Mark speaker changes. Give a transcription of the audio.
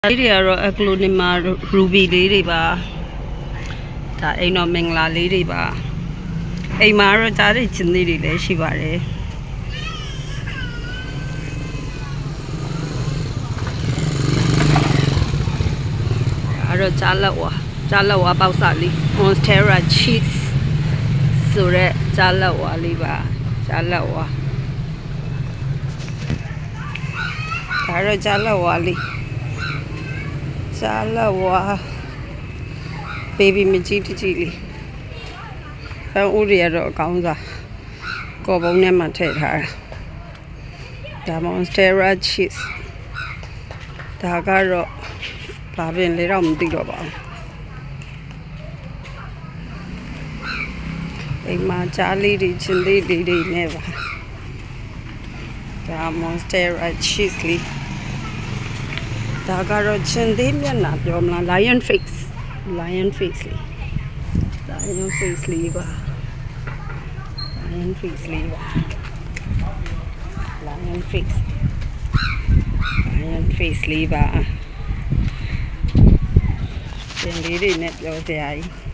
Speaker 1: ဒီတွေကတော့အကလိုနီမာရူဘီလေးတွေပါဒါအိမ်တော်မင်္ဂလာလေးတွေပါအိမ်မှာတော့ကြားတဲ့ချင်းသေးတွေလည်းရှိပါတယ်အဲ့တော့ကြားလက်ဝါပေါက်စားလေး Monstera cheese ဆိုရက်ကြားလက်ဝါလေးပါကြားလက်ဝါဒါတော့ကြားလက်ဝါလေးကြားလက်ဝါ baby မကြီးတကြီးလေးအဲဥတွေကတော့အကောင်းစားကော်ပုံထဲမှာထည့်ထားတာဒါ Monstera cheese ဒါကတော့ဘာပင်လဲတော့မသိတော့ပါဘူးအိမ်မှာကြားလေးတွေချင်းသေးလေးတွေနဲ့ပါဒါ Monstera cheese လေးဒါကတော့ချင်းသေးမျက်နှာပြောမလား lion faceလေး lion face လေးပါ lion face လေးပါ lion face လေးပါချင်းလေးတွေနဲ့ပြောစရာကြီး